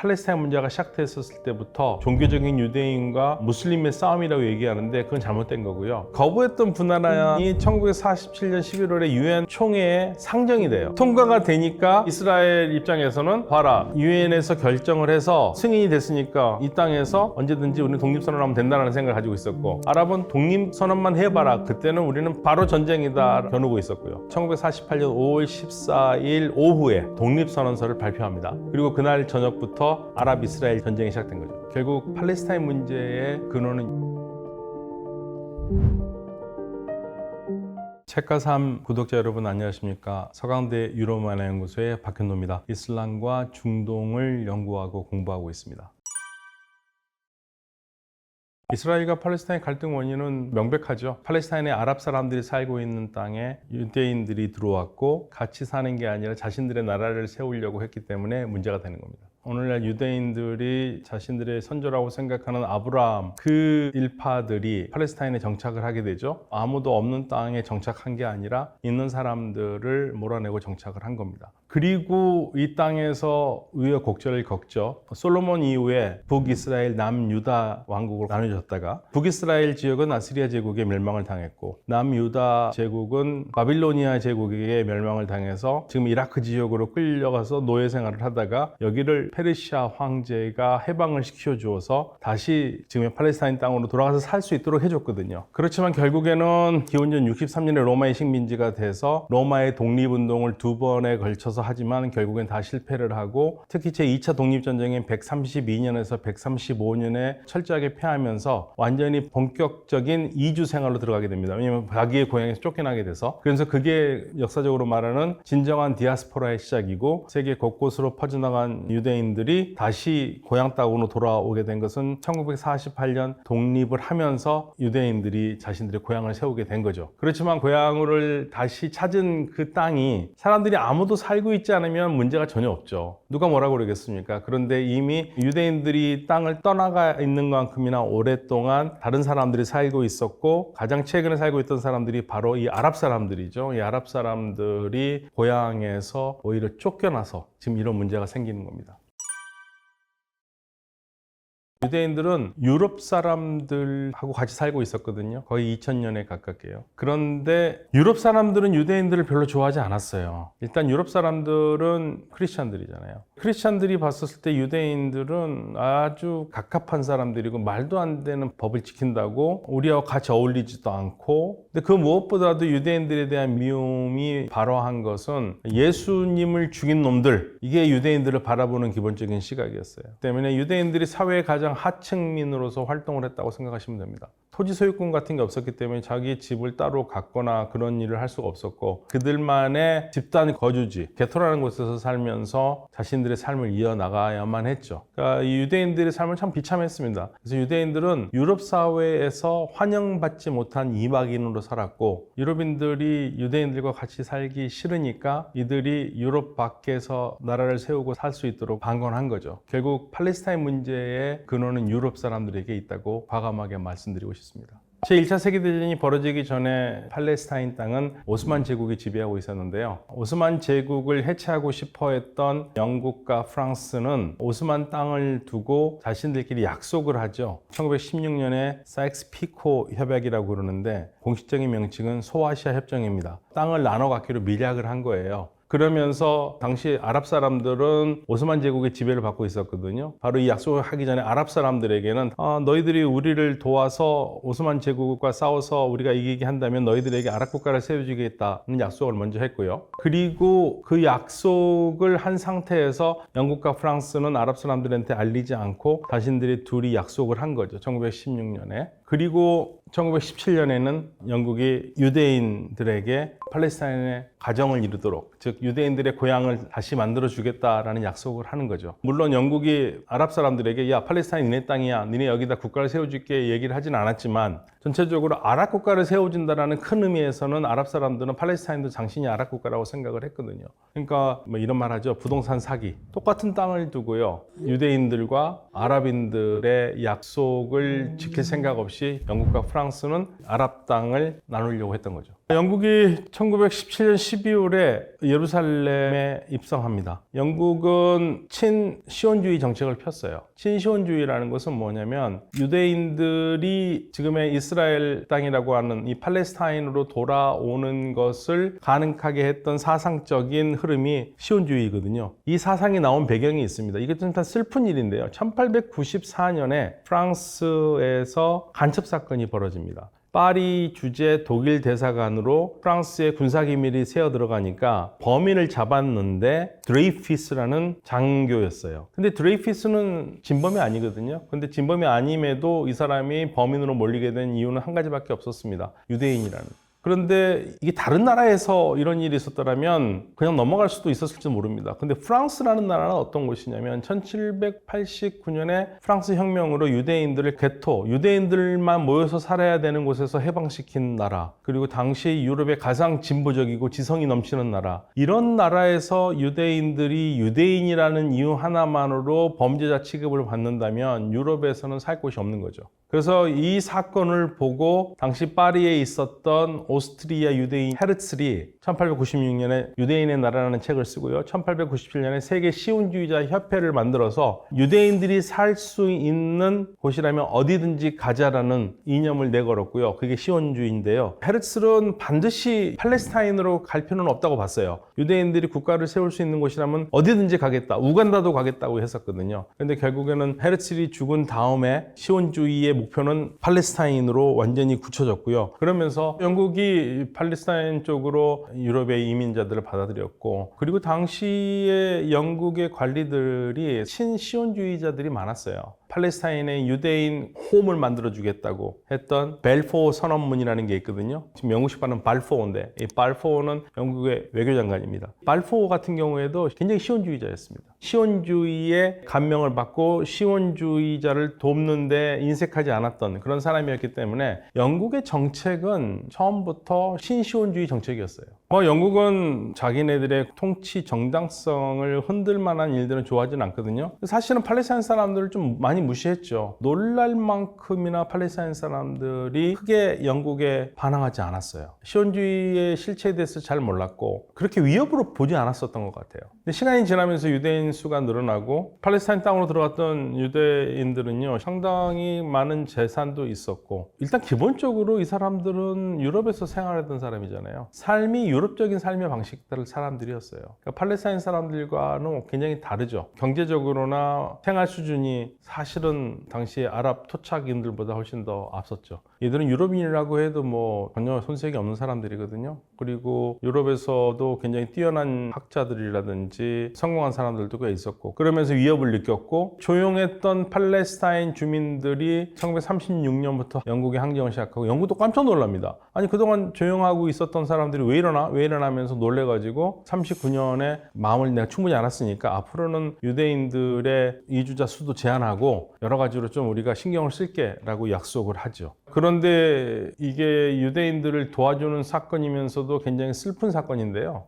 팔레스타인 문제가 시작됐었을 때부터 종교적인 유대인과 무슬림의 싸움이라고 얘기하는데 그건 잘못된 거고요. 거부했던 분화란이 1947년 11월에 유엔 총회의 상정이 돼요. 통과가 되니까 이스라엘 입장에서는 봐라, 유엔에서 결정을 해서 승인이 됐으니까 이 땅에서 언제든지 우리는 독립선언하면 된다는 생각을 가지고 있었고, 아랍은 독립선언만 해봐라, 그때는 우리는 바로 전쟁이다 겨누고 있었고요. 1948년 5월 14일 오후에 독립선언서를 발표합니다. 그리고 그날 저녁부터 아랍 이스라엘 전쟁이 시작된 거죠. 결국 팔레스타인 문제의 근원은 책과 삶 구독자 여러분 안녕하십니까? 서강대 유로만화연구소의 박현노입니다. 이슬람과 중동을 연구하고 공부하고 있습니다. 이스라엘과 팔레스타인 갈등 원인은 명백하죠. 팔레스타인의 아랍 사람들이 살고 있는 땅에 유대인들이 들어왔고 같이 사는 게 아니라 자신들의 나라를 세우려고 했기 때문에 문제가 되는 겁니다. 오늘날 유대인들이 자신들의 선조라고 생각하는 아브라함, 그 일파들이 팔레스타인에 정착을 하게 되죠. 아무도 없는 땅에 정착한 게 아니라 있는 사람들을 몰아내고 정착을 한 겁니다. 그리고 이 땅에서 우여곡절을 겪죠. 솔로몬 이후에 북이스라엘, 남유다 왕국으로 나눠졌다가 북이스라엘 지역은 아시리아 제국의 멸망을 당했고 남유다 제국은 바빌로니아 제국에게 멸망을 당해서 지금 이라크 지역으로 끌려가서 노예 생활을 하다가 여기를 페르시아 황제가 해방을 시켜주어서 다시 지금의 팔레스타인 땅으로 돌아가서 살 수 있도록 해줬거든요. 그렇지만 결국에는 기원전 63년에 로마의 식민지가 돼서 로마의 독립운동을 두 번에 걸쳐서 하지만 결국엔 다 실패를 하고, 특히 제2차 독립전쟁인 132년에서 135년에 철저하게 패하면서 완전히 본격적인 이주 생활로 들어가게 됩니다. 왜냐하면 자기의 고향에서 쫓겨나게 돼서. 그래서 그게 역사적으로 말하는 진정한 디아스포라의 시작이고, 세계 곳곳으로 퍼져나간 유대인들이 다시 고향 땅으로 돌아오게 된 것은 1948년 독립을 하면서 유대인들이 자신들의 고향을 세우게 된 거죠. 그렇지만 고향을 다시 찾은 그 땅이 사람들이 아무도 살고 있지 않으면 문제가 전혀 없죠. 누가 뭐라고 그러겠습니까? 그런데 이미 유대인들이 땅을 떠나가 있는 만큼이나 오랫동안 다른 사람들이 살고 있었고, 가장 최근에 살고 있던 사람들이 바로 이 아랍 사람들이죠. 이 아랍 사람들이 고향에서 오히려 쫓겨나서 지금 이런 문제가 생기는 겁니다. 유대인들은 유럽 사람들하고 같이 살고 있었거든요. 거의 2000년에 가깝게요. 그런데 유럽 사람들은 유대인들을 별로 좋아하지 않았어요. 일단 유럽 사람들은 크리스찬들이잖아요. 크리스찬들이 봤었을 때 유대인들은 아주 갑갑한 사람들이고 말도 안 되는 법을 지킨다고 우리와 같이 어울리지도 않고, 근데 그 무엇보다도 유대인들에 대한 미움이 발화한 것은 예수님을 죽인 놈들, 이게 유대인들을 바라보는 기본적인 시각이었어요. 때문에 유대인들이 사회의 가장 하층민으로서 활동을 했다고 생각하시면 됩니다. 토지 소유권 같은 게 없었기 때문에 자기 집을 따로 갖거나 그런 일을 할 수가 없었고, 그들만의 집단 거주지, 게토라는 곳에서 살면서 자신들의 삶을 이어나가야만 했죠. 그러니까 이 유대인들의 삶은 참 비참했습니다. 그래서 유대인들은 유럽 사회에서 환영받지 못한 이방인으로 살았고, 유럽인들이 유대인들과 같이 살기 싫으니까 이들이 유럽 밖에서 나라를 세우고 살 수 있도록 방관한 거죠. 결국 팔레스타인 문제의 근원은 유럽 사람들에게 있다고 과감하게 말씀드리고 싶습니다. 제1차 세계대전이 벌어지기 전에 팔레스타인 땅은 오스만 제국이 지배하고 있었는데요. 오스만 제국을 해체하고 싶어 했던 영국과 프랑스는 오스만 땅을 두고 자신들끼리 약속을 하죠. 1916년에 사익스-피코 협약이라고 그러는데 공식적인 명칭은 소아시아 협정입니다. 땅을 나눠 갖기로 밀약을 한 거예요. 그러면서 당시 아랍 사람들은 오스만 제국의 지배를 받고 있었거든요. 바로 이 약속을 하기 전에 아랍 사람들에게는 너희들이 우리를 도와서 오스만 제국과 싸워서 우리가 이기게 한다면 너희들에게 아랍 국가를 세워주겠다는 약속을 먼저 했고요. 그리고 그 약속을 한 상태에서 영국과 프랑스는 아랍 사람들한테 알리지 않고 자신들이 둘이 약속을 한 거죠. 1916년에. 그리고 1917년에는 영국이 유대인들에게 팔레스타인의 가정을 이루도록, 즉 유대인들의 고향을 다시 만들어주겠다라는 약속을 하는 거죠. 물론 영국이 아랍 사람들에게 야, 팔레스타인 니네 땅이야, 니네 여기다 국가를 세워줄게 얘기를 하진 않았지만, 전체적으로 아랍 국가를 세워준다라는 큰 의미에서는 아랍 사람들은 팔레스타인도 장신이 아랍 국가라고 생각을 했거든요. 그러니까 뭐 이런 말 하죠. 부동산 사기. 똑같은 땅을 두고요, 유대인들과 아랍인들의 약속을 지킬 생각 없이 영국과 프랑스는 아랍 땅을 나누려고 했던 거죠. 영국이 1917년 12월에 예루살렘에 입성합니다. 영국은 친시온주의 정책을 폈어요. 친시온주의라는 것은 뭐냐면 유대인들이 지금의 이스라엘 땅이라고 하는 이 팔레스타인으로 돌아오는 것을 가능하게 했던 사상적인 흐름이 시온주의거든요. 이 사상이 나온 배경이 있습니다. 이게 좀 슬픈 일인데요. 1894년에 프랑스에서 간첩 사건이 벌어집니다. 파리 주재 독일 대사관으로 프랑스의 군사기밀이 새어 들어가니까 범인을 잡았는데 드레이피스라는 장교였어요. 근데 드레이피스는 진범이 아니거든요. 근데 진범이 아님에도 이 사람이 범인으로 몰리게 된 이유는 한 가지밖에 없었습니다. 유대인이라는. 그런데 이게 다른 나라에서 이런 일이 있었더라면 그냥 넘어갈 수도 있었을지 모릅니다. 근데 프랑스라는 나라는 어떤 곳이냐면 1789년에 프랑스 혁명으로 유대인들을 게토, 유대인들만 모여서 살아야 되는 곳에서 해방시킨 나라, 그리고 당시 유럽의 가장 진보적이고 지성이 넘치는 나라, 이런 나라에서 유대인들이 유대인이라는 이유 하나만으로 범죄자 취급을 받는다면 유럽에서는 살 곳이 없는 거죠. 그래서 이 사건을 보고 당시 파리에 있었던 오스트리아 유대인 헤르츠리 1896년에 유대인의 나라라는 책을 쓰고요. 1897년에 세계 시온주의자 협회를 만들어서 유대인들이 살 수 있는 곳이라면 어디든지 가자라는 이념을 내걸었고요. 그게 시온주의인데요. 헤르츠는 반드시 팔레스타인으로 갈 필요는 없다고 봤어요. 유대인들이 국가를 세울 수 있는 곳이라면 어디든지 가겠다. 우간다도 가겠다고 했었거든요. 근데 결국에는 헤르츠리 죽은 다음에 시온주의의 목표는 팔레스타인으로 완전히 굳혀졌고요. 그러면서 영국이 팔레스타인 쪽으로 유럽의 이민자들을 받아들였고, 그리고 당시에 영국의 관리들이 친시온주의자들이 많았어요. 팔레스타인의 유대인 홈을 만들어주겠다고 했던 벨포어 선언문이라는 게 있거든요. 지금 영국식 발음은 발포어인데 이 발포어는 영국의 외교장관입니다. 발포어 같은 경우에도 굉장히 시온주의자였습니다. 시온주의에 감명을 받고 시온주의자를 돕는데 인색하지 않았던 그런 사람이었기 때문에 영국의 정책은 처음부터 신시온주의 정책이었어요. 영국은 자기네들의 통치 정당성을 흔들 만한 일들은 좋아하지는 않거든요. 사실은 팔레스타인 사람들을 좀 많이 무시했죠. 놀랄 만큼이나 팔레스타인 사람들이 크게 영국에 반항하지 않았어요. 시온주의의 실체에 대해서 잘 몰랐고 그렇게 위협으로 보지 않았었던 것 같아요. 근데 시간이 지나면서 유대인 수가 늘어나고 팔레스타인 땅으로 들어갔던 유대인들은요, 상당히 많은 재산도 있었고, 일단 기본적으로 이 사람들은 유럽에서 생활하던 사람이잖아요. 삶이 유럽적인 삶의 방식들 사람들이었어요. 그러니까 팔레스타인 사람들과는 굉장히 다르죠. 경제적으로나 생활 수준이 사실은 당시 아랍 토착인들보다 훨씬 더 앞섰죠. 얘들은 유럽인이라고 해도 뭐 전혀 손색이 없는 사람들이거든요. 그리고 유럽에서도 굉장히 뛰어난 학자들이라든지 성공한 사람들도 꽤 있었고, 그러면서 위협을 느꼈고, 조용했던 팔레스타인 주민들이 1936년부터 영국에 항쟁을 시작하고, 영국도 깜짝 놀랍니다. 아니 그동안 조용하고 있었던 사람들이 왜 이러나면서 놀래가지고 39년에 마음을 내가 충분히 알았으니까 앞으로는 유대인들의 이주자 수도 제한하고 여러 가지로 좀 우리가 신경을 쓸게 라고 약속을 하죠. 그런데 이게 유대인들을 도와주는 사건이면서도 굉장히 슬픈 사건인데요.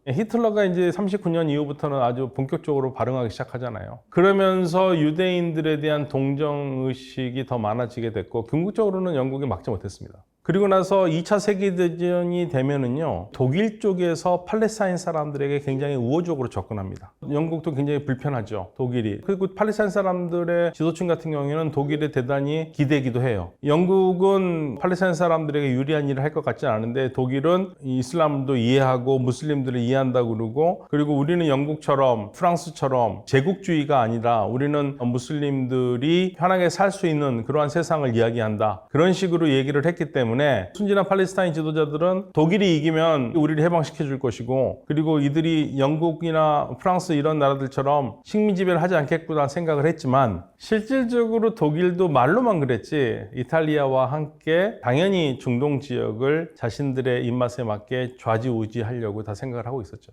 히틀러가 이제 39년 이후부터는 아주 본격적으로 발응하기 시작하잖아요. 그러면서 유대인들에 대한 동정의식이 더 많아지게 됐고, 궁극적으로는 영국이 막지 못했습니다. 그리고 나서 2차 세계대전이 되면은요, 독일 쪽에서 팔레스타인 사람들에게 굉장히 우호적으로 접근합니다. 영국도 굉장히 불편하죠, 독일이. 그리고 팔레스타인 사람들의 지도층 같은 경우에는 독일에 대단히 기대기도 해요. 영국은 팔레스타인 사람들에게 유리한 일을 할 것 같지 않은데 독일은 이슬람도 이해하고 무슬림들을 이해한다고 그러고, 그리고 우리는 영국처럼 프랑스처럼 제국주의가 아니라 우리는 무슬림들이 편하게 살 수 있는 그러한 세상을 이야기한다. 그런 식으로 얘기를 했기 때문에 순진한 팔레스타인 지도자들은 독일이 이기면 우리를 해방시켜 줄 것이고, 그리고 이들이 영국이나 프랑스 이런 나라들처럼 식민지배를 하지 않겠구나 생각을 했지만, 실질적으로 독일도 말로만 그랬지 이탈리아와 함께 당연히 중동 지역을 자신들의 입맛에 맞게 좌지우지하려고 다 생각을 하고 있었죠.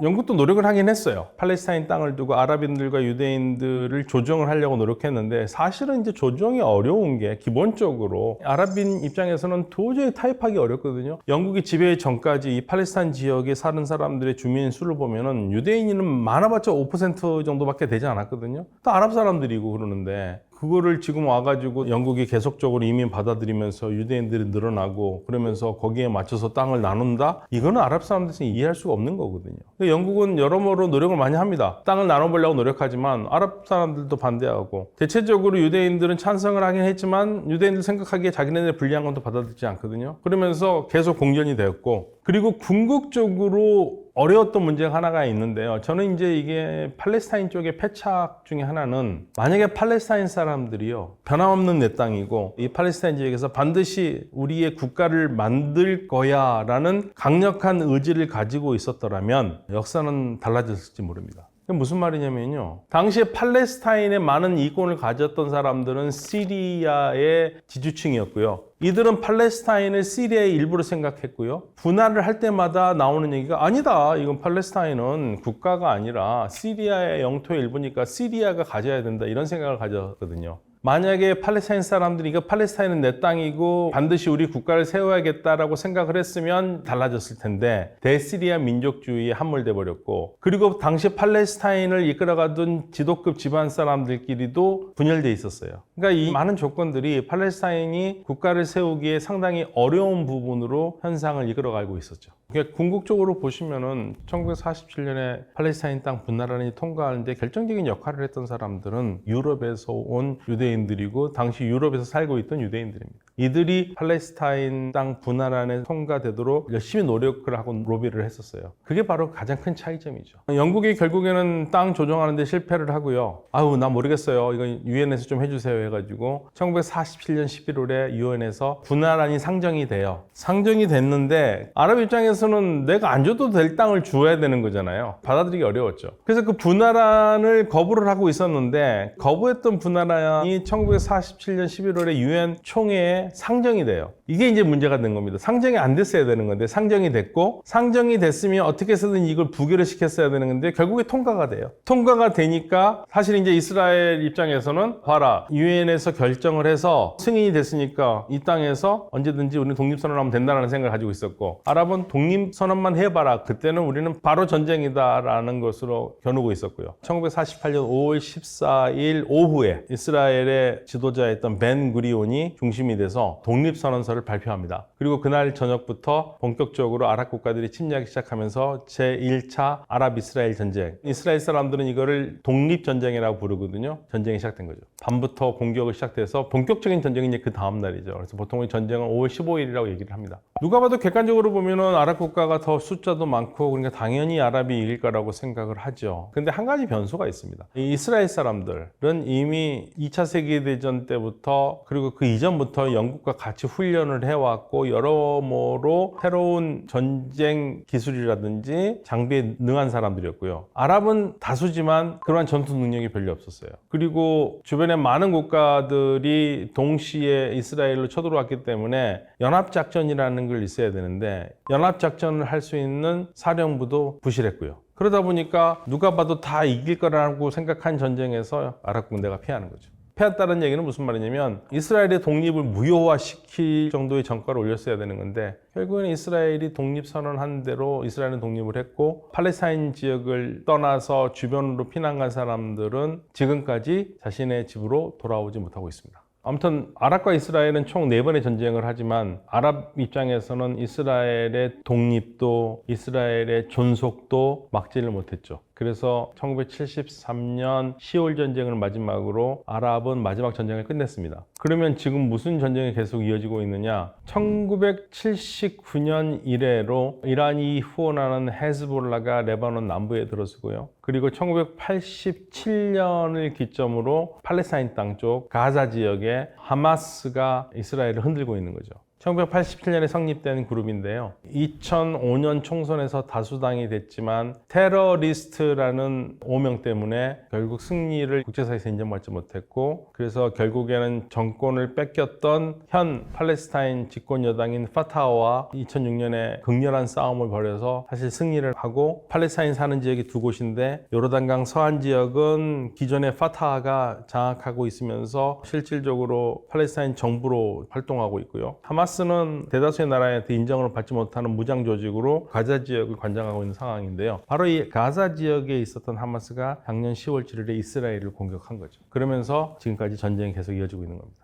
영국도 노력을 하긴 했어요. 팔레스타인 땅을 두고 아랍인들과 유대인들을 조정을 하려고 노력했는데, 사실은 이제 조정이 어려운 게 기본적으로 아랍인 입장에서는 도저히 타협하기 어렵거든요. 영국이 지배 전까지 이 팔레스타인 지역에 사는 사람들의 주민 수를 보면은 유대인은 많아봤자 5% 정도밖에 되지 않았거든요. 또 아랍 사람들이고 그러는데 그거를 지금 와가지고 영국이 계속적으로 이민 받아들이면서 유대인들이 늘어나고 그러면서 거기에 맞춰서 땅을 나눈다? 이거는 아랍 사람들이 이해할 수가 없는 거거든요. 영국은 여러모로 노력을 많이 합니다. 땅을 나눠보려고 노력하지만 아랍 사람들도 반대하고, 대체적으로 유대인들은 찬성을 하긴 했지만 유대인들 생각하기에 자기네들 불리한 건 또 받아들이지 않거든요. 그러면서 계속 공전이 되었고, 그리고 궁극적으로 어려웠던 문제가 하나가 있는데요. 저는 이제 이게 팔레스타인 쪽의 패착 중에 하나는, 만약에 팔레스타인 사람들이요, 변함없는 내 땅이고 이 팔레스타인 지역에서 반드시 우리의 국가를 만들 거야 라는 강력한 의지를 가지고 있었더라면 역사는 달라졌을지 모릅니다. 무슨 말이냐면요, 당시에 팔레스타인에 많은 이권을 가졌던 사람들은 시리아의 지주층이었고요. 이들은 팔레스타인을 시리아의 일부로 생각했고요. 분할을 할 때마다 나오는 얘기가, 아니다, 이건 팔레스타인은 국가가 아니라 시리아의 영토의 일부니까 시리아가 가져야 된다, 이런 생각을 가졌거든요. 만약에 팔레스타인 사람들이 이거 팔레스타인은 내 땅이고 반드시 우리 국가를 세워야겠다라고 생각을 했으면 달라졌을 텐데, 대시리아 민족주의에 함몰돼 버렸고, 그리고 당시 팔레스타인을 이끌어가던 지도급 집안 사람들끼리도 분열돼 있었어요. 그러니까 이 많은 조건들이 팔레스타인이 국가를 세우기에 상당히 어려운 부분으로 현상을 이끌어가고 있었죠. 그러니까 궁극적으로 보시면은 1947년에 팔레스타인 땅 분할안이 통과하는데 결정적인 역할을 했던 사람들은 유럽에서 온 유대인들이고 당시 유럽에서 살고 있던 유대인들입니다. 이들이 팔레스타인 땅 분할안에 통과되도록 열심히 노력을 하고 로비를 했었어요. 그게 바로 가장 큰 차이점이죠. 영국이 결국에는 땅 조정하는데 실패를 하고요. 아유, 나 모르겠어요, 이거 유엔에서 좀 해주세요 해가지고 1947년 11월에 유엔에서 분할안이 상정이 돼요. 상정이 됐는데 아랍 입장에서는 내가 안 줘도 될 땅을 주어야 되는 거잖아요. 받아들이기 어려웠죠. 그래서 그 분할안을 거부를 하고 있었는데, 거부했던 분할안이 1947년 11월에 유엔 총회에 상정이 돼요. 이게 이제 문제가 된 겁니다. 상정이 안 됐어야 되는 건데 상정이 됐고, 상정이 됐으면 어떻게 해서든 이걸 부결을 시켰어야 되는 건데 결국에 통과가 돼요. 통과가 되니까 사실 이제 이스라엘 입장에서는, 봐라, 유엔에서 결정을 해서 승인이 됐으니까 이 땅에서 언제든지 우리는 독립선언하면 된다는 생각을 가지고 있었고, 아랍은 독립선언만 해봐라, 그때는 우리는 바로 전쟁이다라는 것으로 겨누고 있었고요. 1948년 5월 14일 오후에 이스라엘의 지도자였던 벤 구리온이 중심이 돼서 독립선언서를 발표합니다. 그리고 그날 저녁부터 본격적으로 아랍 국가들이 침략하기 시작하면서 제1차 아랍-이스라엘 전쟁, 이스라엘 사람들은 이거를 독립전쟁이라고 부르거든요. 전쟁이 시작된 거죠. 밤부터 공격을 시작돼서 본격적인 전쟁이 이제 그 다음 날이죠. 그래서 보통 전쟁은 5월 15일이라고 얘기를 합니다. 누가 봐도 객관적으로 보면은 아랍 국가가 더 숫자도 많고, 그러니까 당연히 아랍이 이길 거라고 생각을 하죠. 근데 한 가지 변수가 있습니다. 이 이스라엘 사람들은 이미 2차 세계대전 때부터, 그리고 그 이전부터 영국과 같이 훈련을 해왔고 여러모로 새로운 전쟁 기술이라든지 장비에 능한 사람들이었고요. 아랍은 다수지만 그러한 전투 능력이 별로 없었어요. 그리고 주변에 많은 국가들이 동시에 이스라엘로 쳐들어왔기 때문에 연합작전이라는 걸 있어야 되는데, 연합작전을 할 수 있는 사령부도 부실했고요. 그러다 보니까 누가 봐도 다 이길 거라고 생각한 전쟁에서 아랍 군대가 패하는 거죠. 패했다는 얘기는 무슨 말이냐면, 이스라엘의 독립을 무효화시킬 정도의 전과를 올렸어야 되는 건데, 결국에는 이스라엘이 독립선언한 대로 이스라엘은 독립을 했고, 팔레스타인 지역을 떠나서 주변으로 피난 간 사람들은 지금까지 자신의 집으로 돌아오지 못하고 있습니다. 아무튼 아랍과 이스라엘은 총 4번의 전쟁을 하지만, 아랍 입장에서는 이스라엘의 독립도 이스라엘의 존속도 막지를 못했죠. 그래서 1973년 10월 전쟁을 마지막으로 아랍은 마지막 전쟁을 끝냈습니다. 그러면 지금 무슨 전쟁이 계속 이어지고 있느냐? 1979년 이래로 이란이 후원하는 헤즈볼라가 레바논 남부에 들어서고요. 그리고 1987년을 기점으로 팔레스타인 땅 쪽 가자 지역에 하마스가 이스라엘을 흔들고 있는 거죠. 1987년에 성립된 그룹인데요. 2005년 총선에서 다수당이 됐지만 테러리스트라는 오명 때문에 결국 승리를 국제사회에서 인정받지 못했고, 그래서 결국에는 정권을 뺏겼던 현 팔레스타인 집권 여당인 파타와 2006년에 극렬한 싸움을 벌여서 사실 승리를 하고, 팔레스타인 사는 지역이 2곳인데 요르단강 서안 지역은 기존의 파타가 장악하고 있으면서 실질적으로 팔레스타인 정부로 활동하고 있고요. 하마스 하마스는 대다수의 나라한테 인정을 받지 못하는 무장 조직으로 가자 지역을 관장하고 있는 상황인데요. 바로 이 가자 지역에 있었던 하마스가 작년 10월 7일에 이스라엘을 공격한 거죠. 그러면서 지금까지 전쟁이 계속 이어지고 있는 겁니다.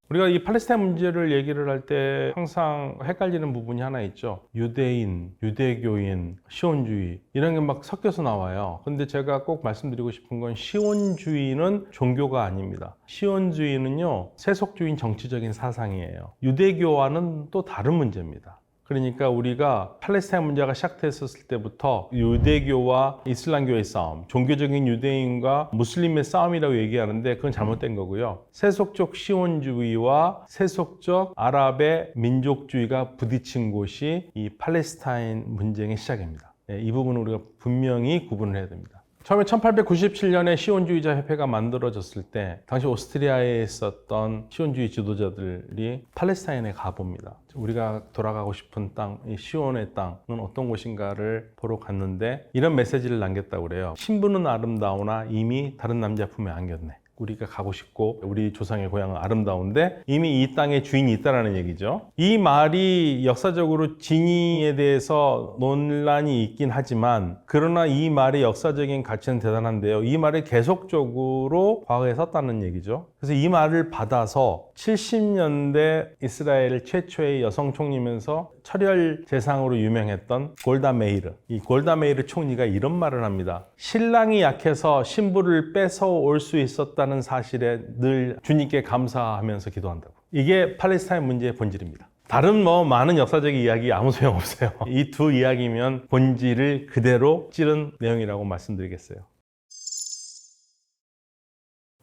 우리가 이 팔레스타인 문제를 얘기를 할 때 항상 헷갈리는 부분이 하나 있죠. 유대인, 유대교인, 시온주의 이런 게 막 섞여서 나와요. 근데 제가 꼭 말씀드리고 싶은 건 시온주의는 종교가 아닙니다. 시온주의는요, 세속주의인 정치적인 사상이에요. 유대교와는 또 다른 문제입니다. 그러니까 우리가 팔레스타인 문제가 시작됐었을 때부터 유대교와 이슬람교의 싸움, 종교적인 유대인과 무슬림의 싸움이라고 얘기하는데 그건 잘못된 거고요. 세속적 시온주의와 세속적 아랍의 민족주의가 부딪힌 곳이 이 팔레스타인 분쟁의 시작입니다. 이 부분은 우리가 분명히 구분을 해야 됩니다. 처음에 1897년에 시온주의자 협회가 만들어졌을 때 당시 오스트리아에 있었던 시온주의 지도자들이 팔레스타인에 가봅니다. 우리가 돌아가고 싶은 땅, 이 시온의 땅은 어떤 곳인가를 보러 갔는데 이런 메시지를 남겼다고 그래요. 신부는 아름다우나 이미 다른 남자 품에 안겼네. 우리가 가고 싶고 우리 조상의 고향은 아름다운데 이미 이 땅에 주인이 있다는 얘기죠. 이 말이 역사적으로 진위에 대해서 논란이 있긴 하지만 그러나 이 말의 역사적인 가치는 대단한데요. 이 말이 계속적으로 과거에 썼다는 얘기죠. 그래서 이 말을 받아서 70년대 이스라엘 최초의 여성 총리면서 철혈 재상으로 유명했던 골다 메이르. 이 골다 메이르 총리가 이런 말을 합니다. 신랑이 약해서 신부를 뺏어올 수 있었다는 사실에 늘 주님께 감사하면서 기도한다고. 이게 팔레스타인 문제의 본질입니다. 다른 많은 역사적인 이야기 아무 소용없어요. 이 두 이야기면 본질을 그대로 찌른 내용이라고 말씀드리겠어요.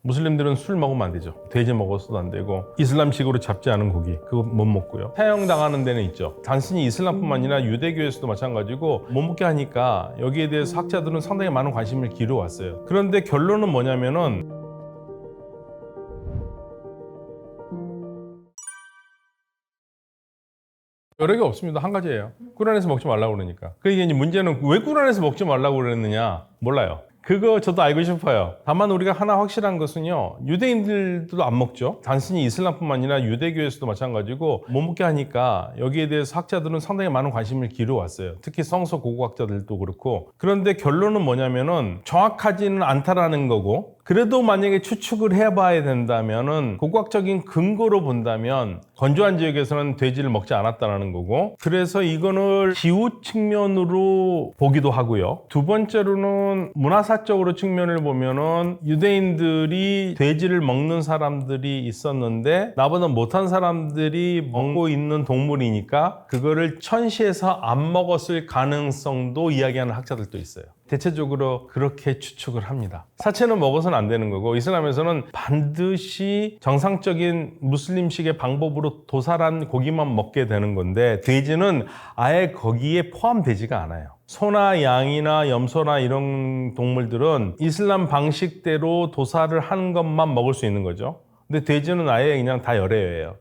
무슬림들은 술 먹으면 안 되죠. 돼지 먹어서도 안 되고 이슬람식으로 잡지 않은 고기 그거 못 먹고요. 사형당하는 데는 있죠. 단순히 이슬람뿐만 아니라 유대교에서도 마찬가지고 못 먹게 하니까 여기에 대해서 학자들은 상당히 많은 관심을 기울여왔어요. 그런데 결론은 뭐냐면은 여러 개 없습니다. 한 가지예요. 꾸란에서 먹지 말라고 그러니까. 그러니까 이제 문제는 왜 꾸란에서 먹지 말라고 그랬느냐 몰라요. 그거 저도 알고 싶어요. 다만 우리가 하나 확실한 것은요, 유대인들도 안 먹죠. 단순히 이슬람뿐만 아니라 유대교에서도 마찬가지고 못 먹게 하니까 여기에 대해서 학자들은 상당히 많은 관심을 기울여왔어요. 특히 성서 고고학자들도 그렇고. 그런데 결론은 뭐냐면은 정확하지는 않다라는 거고, 그래도 만약에 추측을 해봐야 된다면은 고고학적인 근거로 본다면 건조한 지역에서는 돼지를 먹지 않았다는 거고, 그래서 이거는 기후 측면으로 보기도 하고요. 두 번째로는 문화사적으로 측면을 보면은 유대인들이 돼지를 먹는 사람들이 있었는데 나보다 못한 사람들이 먹고 있는 동물이니까 그거를 천시해서 안 먹었을 가능성도 이야기하는 학자들도 있어요. 대체적으로 그렇게 추측을 합니다. 사체는 먹어서는 안 되는 거고, 이슬람에서는 반드시 정상적인 무슬림식의 방법으로 도살한 고기만 먹게 되는 건데, 돼지는 아예 거기에 포함되지가 않아요. 소나 양이나 염소나 이런 동물들은 이슬람 방식대로 도살을 하는 것만 먹을 수 있는 거죠. 근데 돼지는 아예 그냥 다 열애예요.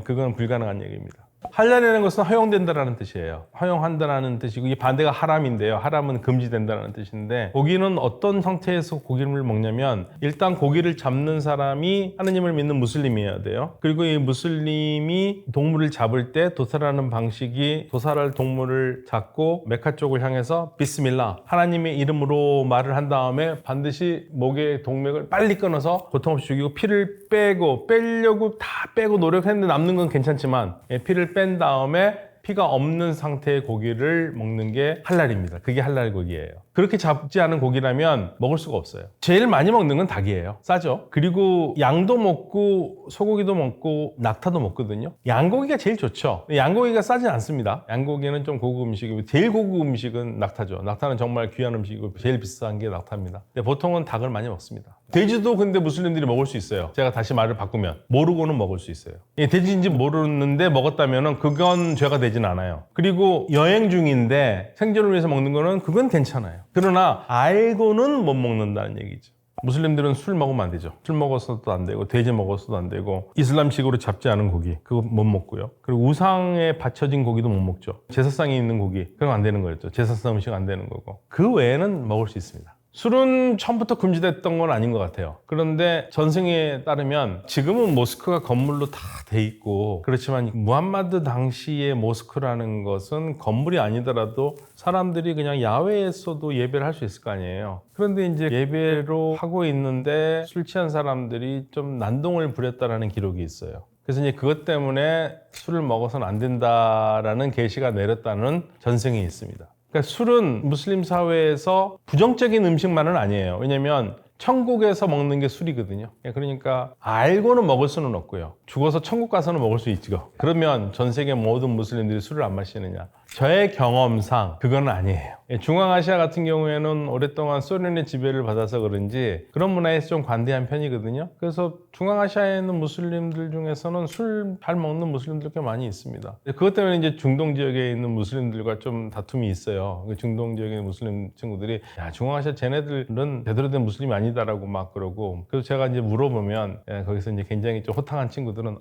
그건 불가능한 얘기입니다. 할랄이라는 것은 허용된다라는 뜻이에요. 허용한다라는 뜻이고, 이 반대가 하람인데요. 하람은 금지된다는 뜻인데, 고기는 어떤 상태에서 고기를 먹냐면 일단 고기를 잡는 사람이 하느님을 믿는 무슬림이어야 돼요. 그리고 이 무슬림이 동물을 잡을 때 도살하는 방식이, 도살할 동물을 잡고 메카 쪽을 향해서 비스밀라, 하나님의 이름으로 말을 한 다음에 반드시 목의 동맥을 빨리 끊어서 고통 없이 죽이고, 피를 빼려고 다 빼고 노력했는데 남는 건 괜찮지만 피를 뺀 다음에 피가 없는 상태의 고기를 먹는 게 할랄입니다. 그게 할랄 고기예요. 그렇게 잡지 않은 고기라면 먹을 수가 없어요. 제일 많이 먹는 건 닭이에요. 싸죠. 그리고 양도 먹고 소고기도 먹고 낙타도 먹거든요. 양고기가 제일 좋죠. 양고기가 싸진 않습니다. 양고기는 좀 고급 음식이고, 제일 고급 음식은 낙타죠. 낙타는 정말 귀한 음식이고 제일 비싼 게 낙타입니다. 근데 보통은 닭을 많이 먹습니다. 돼지도 근데 무슬림들이 먹을 수 있어요. 제가 다시 말을 바꾸면 모르고는 먹을 수 있어요. 돼지인지 모르는데 먹었다면 그건 죄가 되진 않아요. 그리고 여행 중인데 생존을 위해서 먹는 거는 그건 괜찮아요. 그러나 알고는 못 먹는다는 얘기죠. 무슬림들은 술 먹으면 안 되죠. 술 먹어서도 안 되고, 돼지 먹어서도 안 되고, 이슬람식으로 잡지 않은 고기 그거 못 먹고요. 그리고 우상에 바쳐진 고기도 못 먹죠. 제사상에 있는 고기 그건 안 되는 거였죠. 제사상 음식 안 되는 거고. 그 외에는 먹을 수 있습니다. 술은 처음부터 금지됐던 건 아닌 것 같아요. 그런데 전승에 따르면 지금은 모스크가 건물로 다 돼 있고 그렇지만 무함마드 당시의 모스크라는 것은 건물이 아니더라도 사람들이 그냥 야외에서도 예배를 할 수 있을 거 아니에요. 그런데 이제 예배로 하고 있는데 술 취한 사람들이 좀 난동을 부렸다라는 기록이 있어요. 그래서 이제 그것 때문에 술을 먹어서는 안 된다라는 계시가 내렸다는 전승이 있습니다. 그러니까 술은 무슬림 사회에서 부정적인 음식만은 아니에요. 왜냐면 천국에서 먹는 게 술이거든요. 그러니까 알고는 먹을 수는 없고요. 죽어서 천국 가서는 먹을 수 있죠. 그러면 전 세계 모든 무슬림들이 술을 안 마시느냐? 저의 경험상 그건 아니에요. 중앙아시아 같은 경우에는 오랫동안 소련의 지배를 받아서 그런지 그런 문화에 좀 관대한 편이거든요. 그래서 중앙아시아에 있는 무슬림들 중에서는 술 잘 먹는 무슬림들 꽤 많이 있습니다. 그것 때문에 이제 중동 지역에 있는 무슬림들과 좀 다툼이 있어요. 중동 지역에 있는 무슬림 친구들이 야, 중앙아시아 쟤네들은 제대로 된 무슬림이 아니다라고 막 그러고, 그래서 제가 이제 물어보면 거기서 이제 굉장히 좀 호탕한 친구들은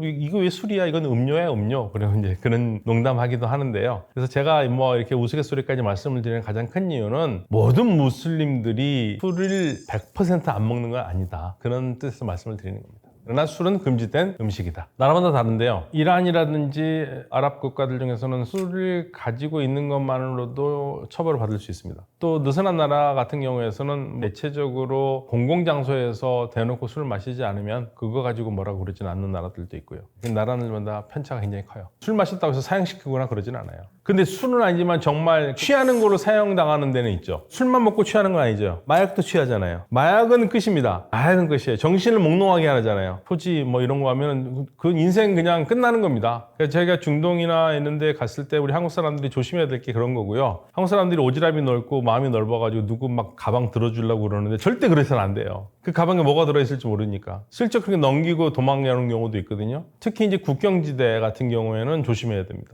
이거 왜 술이야? 이건 음료야, 음료. 그리고 이제 그런 농담하기도 하는데요. 그래서 제가 뭐 이렇게 우스갯소리까지 말씀을 드리는 가장 큰 이유는 모든 무슬림들이 술을 100% 안 먹는 건 아니다. 그런 뜻에서 말씀을 드리는 겁니다. 그러나 술은 금지된 음식이다. 나라마다 다른데요. 이란이라든지 아랍 국가들 중에서는 술을 가지고 있는 것만으로도 처벌을 받을 수 있습니다. 또 느슨한 나라 같은 경우에서는 대체적으로 공공장소에서 대놓고 술을 마시지 않으면 그거 가지고 뭐라고 그러지는 않는 나라들도 있고요. 나라들마다 편차가 굉장히 커요. 술 마셨다고 해서 사형시키거나 그러진 않아요. 근데 술은 아니지만 정말 취하는 거로 사형당하는 데는 있죠. 술만 먹고 취하는 건 아니죠. 마약도 취하잖아요. 마약은 끝입니다. 마약은 끝이에요. 정신을 몽롱하게 하잖아요. 토지 뭐 이런 거 하면 그 인생 그냥 끝나는 겁니다. 그래서 저희가 중동이나 있는 데 갔을 때 우리 한국 사람들이 조심해야 될 게 그런 거고요. 한국 사람들이 오지랖이 넓고 마음이 넓어가지고 누구 막 가방 들어주려고 그러는데 절대 그래서는 안 돼요. 그 가방에 뭐가 들어있을지 모르니까 슬쩍 그렇게 넘기고 도망가는 경우도 있거든요. 특히 이제 국경지대 같은 경우에는 조심해야 됩니다.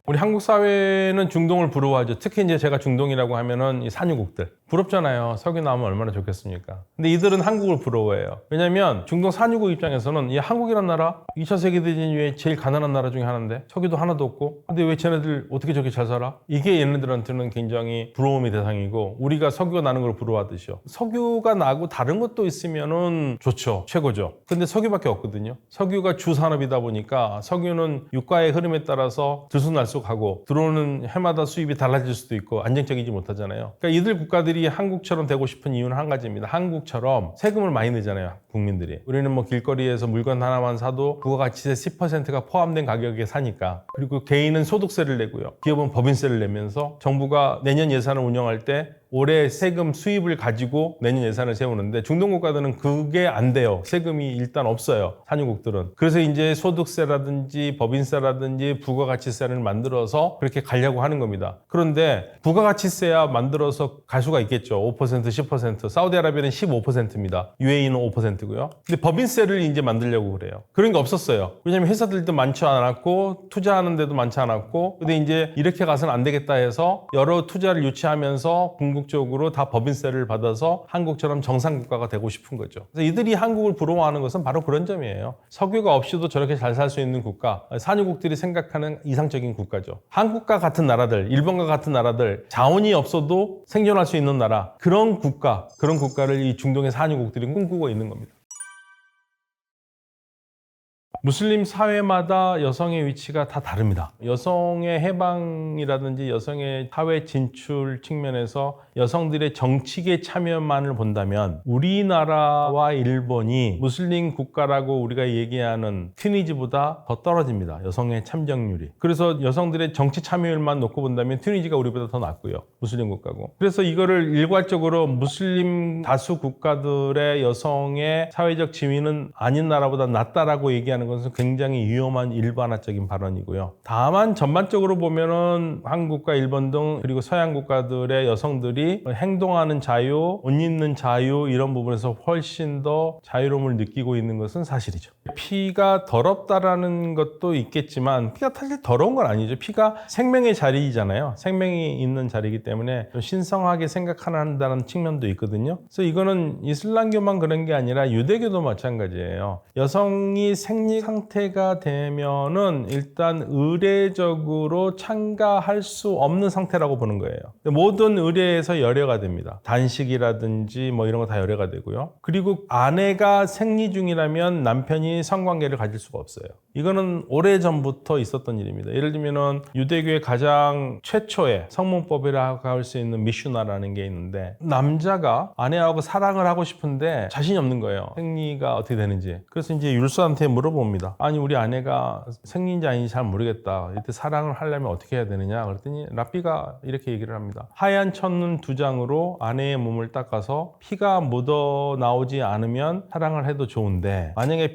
우리 한국 사회는 중동을 부러워하죠. 특히 이제 제가 중동이라고 하면은 이 산유국들. 부럽잖아요. 석유 나오면 얼마나 좋겠습니까? 근데 이들은 한국을 부러워해요. 왜냐면 중동 산유국 입장에서는 이 한국이란 나라 2차 세계대전 이후에 제일 가난한 나라 중에 하나인데 석유도 하나도 없고 근데 왜 쟤네들 어떻게 저렇게 잘 살아? 이게 얘네들한테는 굉장히 부러움의 대상이고 우리가 석유가 나는 걸 부러워하듯이요. 석유가 나고 다른 것도 있으면은 좋죠. 최고죠. 근데 석유밖에 없거든요. 석유가 주산업이다 보니까 석유는 유가의 흐름에 따라서 들쑥날쑥하고 들어오는 해마다 수입이 달라질 수도 있고 안정적이지 못하잖아요. 그러니까 이들 국가들이 한국처럼 되고 싶은 이유는 한 가지입니다. 한국처럼 세금을 많이 내잖아요. 국민들이. 우리는 뭐 길거리에서 물건 하나만 사도 부가가치세 10%가 포함된 가격에 사니까. 그리고 개인은 소득세를 내고요. 기업은 법인세를 내면서 정부가 내년 예산을 운영할 때 올해 세금 수입을 가지고 내년 예산을 세우는데 중동 국가들은 그게 안 돼요. 세금이 일단 없어요. 산유국들은. 그래서 이제 소득세라든지 법인세라든지 부가가치세를 만들어서 그렇게 가려고 하는 겁니다. 그런데 부가가치세야 만들어서 갈 수가 있겠죠. 5%, 10%. 사우디아라비아는 15%입니다. UAE는 5%고요. 근데 법인세를 이제 만들려고 그래요. 그런 게 없었어요. 왜냐면 회사들도 많지 않았고 투자하는 데도 많지 않았고 근데 이제 이렇게 가서는 안 되겠다 해서 여러 투자를 유치하면서 궁극적으로 다 법인세를 받아서 한국처럼 정상국가가 되고 싶은 거죠. 그래서 이들이 한국을 부러워하는 것은 바로 그런 점이에요. 석유가 없이도 저렇게 잘 살 수 있는 국가, 산유국들이 생각하는 이상적인 국가죠. 한국과 같은 나라들, 일본과 같은 나라들, 자원이 없어도 생존할 수 있는 나라, 그런 국가를 이 중동의 산유국들이 꿈꾸고 있는 겁니다. 무슬림 사회마다 여성의 위치가 다 다릅니다. 여성의 해방이라든지 여성의 사회 진출 측면에서 여성들의 정치계 참여만을 본다면 우리나라와 일본이 무슬림 국가라고 우리가 얘기하는 튀니지보다 더 떨어집니다. 여성의 참정률이. 그래서 여성들의 정치 참여율만 놓고 본다면 튀니지가 우리보다 더 낮고요. 무슬림 국가고. 그래서 이거를 일괄적으로 무슬림 다수 국가들의 여성의 사회적 지위는 아닌 나라보다 낮다라고 얘기하는 것은 굉장히 위험한 일반화적인 발언이고요. 다만 전반적으로 보면은 한국과 일본 등 그리고 서양 국가들의 여성들이 행동하는 자유, 옷 입는 자유 이런 부분에서 훨씬 더 자유로움을 느끼고 있는 것은 사실이죠. 피가 더럽다라는 것도 있겠지만 피가 사실 더러운 건 아니죠. 피가 생명의 자리잖아요. 생명이 있는 자리이기 때문에 신성하게 생각한다는 측면도 있거든요. 그래서 이거는 이슬람교만 그런 게 아니라 유대교도 마찬가지예요. 여성이 생리가 상태가 되면은 일단 의례적으로 참가할 수 없는 상태라고 보는 거예요. 모든 의례에서 열애가 됩니다. 단식이라든지 뭐 이런 거 다 열애가 되고요. 그리고 아내가 생리 중이라면 남편이 성관계를 가질 수가 없어요. 이거는 오래전부터 있었던 일입니다. 예를 들면은 유대교의 가장 최초의 성문법이라고 할 수 있는 미슈나라는 게 있는데, 남자가 아내하고 사랑을 하고 싶은데 자신이 없는 거예요. 생리가 어떻게 되는지. 그래서 이제 율사한테 물어봅니다. 아니, 우리 아내가 생리인지 아닌지 잘 모르겠다. 이때 사랑을 하려면 어떻게 해야 되느냐. 그랬더니 랍비가 이렇게 얘기를 합니다. 하얀 천눈 2장으로 아내의 몸을 닦아서 피가 묻어 나오지 않으면 사랑을 해도 좋은데, 만약에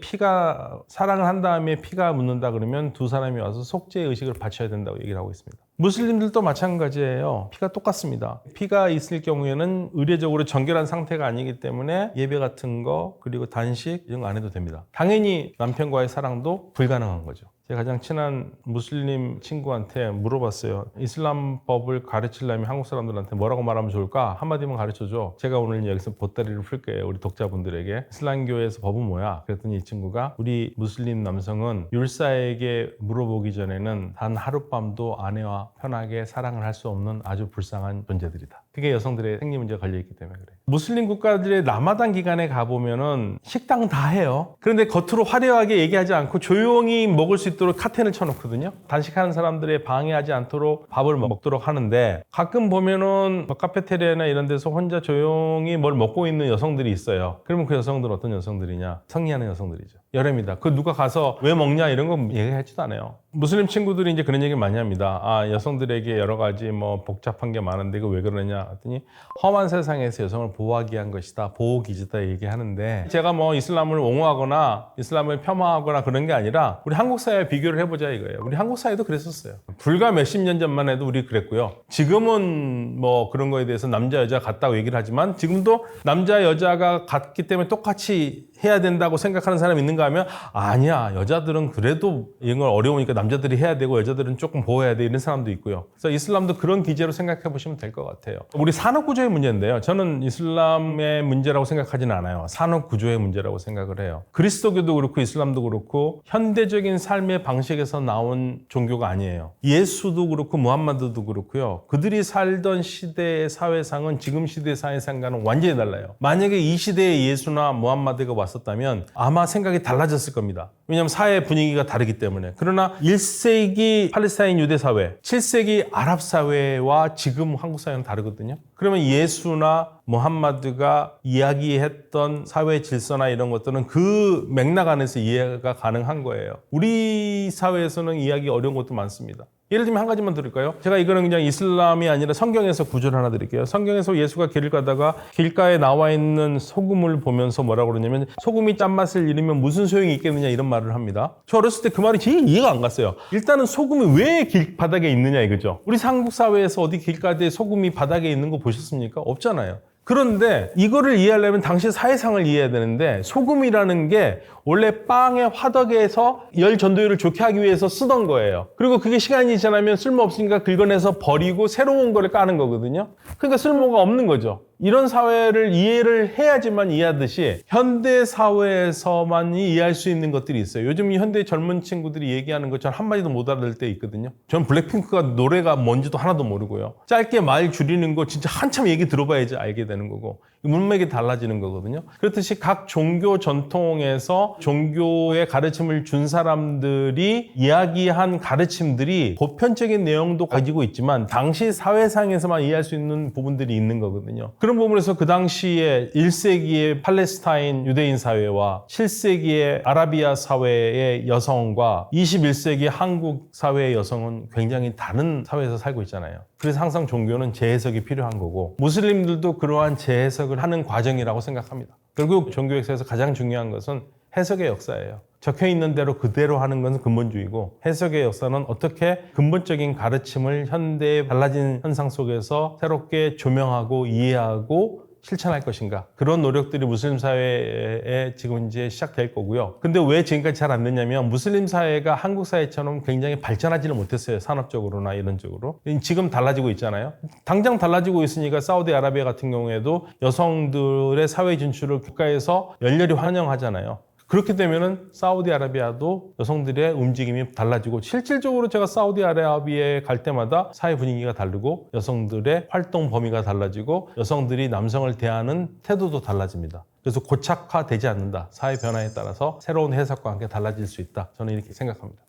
사랑을 한 다음에 피가 묻는다 그러면 두 사람이 와서 속죄의 의식을 바쳐야 된다고 얘기를 하고 있습니다. 무슬림들도 마찬가지예요. 피가 똑같습니다. 피가 있을 경우에는 의례적으로 정결한 상태가 아니기 때문에 예배 같은 거, 그리고 단식 이런 거 안 해도 됩니다. 당연히 남편과의 사랑도 불가능한 거죠. 제가 가장 친한 무슬림 친구한테 물어봤어요. 이슬람법을 가르치려면 한국 사람들한테 뭐라고 말하면 좋을까? 한마디만 가르쳐줘. 제가 오늘 여기서 보따리를 풀게요. 우리 독자분들에게. 이슬람교에서 법은 뭐야? 그랬더니 이 친구가, 우리 무슬림 남성은 율사에게 물어보기 전에는 단 하룻밤도 아내와 편하게 사랑을 할 수 없는 아주 불쌍한 존재들이다. 그게 여성들의 생리 문제가 걸려있기 때문에 그래요. 무슬림 국가들의 라마단 기간에 가보면은 식당 다 해요. 그런데 겉으로 화려하게 얘기하지 않고 조용히 먹을 수 있도록 카텐을 쳐놓거든요. 단식하는 사람들의 방해하지 않도록 밥을 먹도록 하는데, 가끔 보면은 카페테리아나 이런 데서 혼자 조용히 뭘 먹고 있는 여성들이 있어요. 그러면 그 여성들은 어떤 여성들이냐? 성리하는 여성들이죠. 열애입니다. 그 누가 가서 왜 먹냐 이런 거 얘기하지도 않아요. 무슬림 친구들이 이제 그런 얘기 많이 합니다. 아, 여성들에게 여러 가지 뭐 복잡한 게 많은데 이거 왜 그러냐 했더니, 험한 세상에서 여성을 보호하기 위한 것이다, 보호기지다 얘기하는데, 제가 뭐 이슬람을 옹호하거나 이슬람을 폄하하거나 그런 게 아니라 우리 한국 사회와 비교를 해보자 이거예요. 우리 한국 사회도 그랬었어요. 불과 몇십 년 전만 해도 우리 그랬고요. 지금은 뭐 그런 거에 대해서 남자 여자 같다고 얘기를 하지만, 지금도 남자 여자가 같기 때문에 똑같이 해야 된다고 생각하는 사람이 있는가 하면, 아니야, 여자들은 그래도 이런 걸 어려우니까 남자들이 해야 되고 여자들은 조금 보호해야 돼, 이런 사람도 있고요. 그래서 이슬람도 그런 기제로 생각해 보시면 될 것 같아요. 우리 산업 구조의 문제인데요, 저는 이슬람의 문제라고 생각하지는 않아요. 산업 구조의 문제라고 생각을 해요. 그리스도교도 그렇고 이슬람도 그렇고 현대적인 삶의 방식에서 나온 종교가 아니에요. 예수도 그렇고 무함마드도 그렇고요. 그들이 살던 시대의 사회상은 지금 시대의 사회상과는 완전히 달라요. 만약에 이 시대의 예수나 무함마드가 왔었다면 아마 생각이 달라졌을 겁니다. 왜냐하면 사회 분위기가 다르기 때문에. 그러나 1세기 팔레스타인 유대 사회, 7세기 아랍 사회와 지금 한국 사회는 다르거든요. 그러면 예수나 무함마드가 이야기했던 사회 질서나 이런 것들은 그 맥락 안에서 이해가 가능한 거예요. 우리 사회에서는 이해하기 어려운 것도 많습니다. 예를 들면 한 가지만 들을까요? 제가 이거는 그냥 이슬람이 아니라 성경에서 구절을 하나 드릴게요. 성경에서 예수가 길을 가다가 길가에 나와 있는 소금을 보면서 뭐라고 그러냐면, 소금이 짠맛을 잃으면 무슨 소용이 있겠느냐 이런 말을 합니다. 저 어렸을 때 그 말이 제일 이해가 안 갔어요. 일단은 소금이 왜 길바닥에 있느냐 이거죠. 우리 한국 사회에서 어디 길가에 소금이 바닥에 있는 거 보셨습니까? 없잖아요. 그런데 이거를 이해하려면 당시 사회상을 이해해야 되는데, 소금이라는 게 원래 빵의 화덕에서 열 전도율을 좋게 하기 위해서 쓰던 거예요. 그리고 그게 시간이 지나면 쓸모없으니까 긁어내서 버리고 새로운 거를 까는 거거든요. 그러니까 쓸모가 없는 거죠. 이런 사회를 이해를 해야지만 이해하듯이 현대 사회에서만 이해할 수 있는 것들이 있어요. 요즘 현대 젊은 친구들이 얘기하는 것처럼 한마디도 못 알아들 때 있거든요. 전 블랙핑크가 노래가 뭔지도 하나도 모르고요. 짧게 말 줄이는 거 진짜 한참 얘기 들어봐야지 알게 되는 거고, 문맥이 달라지는 거거든요. 그렇듯이 각 종교 전통에서 종교의 가르침을 준 사람들이 이야기한 가르침들이 보편적인 내용도 가지고 있지만 당시 사회상에서만 이해할 수 있는 부분들이 있는 거거든요. 그런 부분에서 그 당시에 1세기의 팔레스타인 유대인 사회와 7세기의 아라비아 사회의 여성과 21세기 한국 사회의 여성은 굉장히 다른 사회에서 살고 있잖아요. 그래서 항상 종교는 재해석이 필요한 거고, 무슬림들도 그러한 재해석을 하는 과정이라고 생각합니다. 결국 종교 역사에서 가장 중요한 것은 해석의 역사예요. 적혀 있는 대로 그대로 하는 것은 근본주의고, 해석의 역사는 어떻게 근본적인 가르침을 현대의 달라진 현상 속에서 새롭게 조명하고 이해하고 실천할 것인가, 그런 노력들이 무슬림 사회에 지금 이제 시작될 거고요. 근데 왜 지금까지 잘 안 됐냐면, 무슬림 사회가 한국 사회처럼 굉장히 발전하지는 못했어요. 산업적으로나 이런 쪽으로. 지금 달라지고 있잖아요. 당장 달라지고 있으니까 사우디아라비아 같은 경우에도 여성들의 사회 진출을 국가에서 열렬히 환영하잖아요. 그렇게 되면은 사우디아라비아도 여성들의 움직임이 달라지고, 실질적으로 제가 사우디아라비아에 갈 때마다 사회 분위기가 다르고 여성들의 활동 범위가 달라지고 여성들이 남성을 대하는 태도도 달라집니다. 그래서 고착화되지 않는다. 사회 변화에 따라서 새로운 해석과 함께 달라질 수 있다. 저는 이렇게 생각합니다.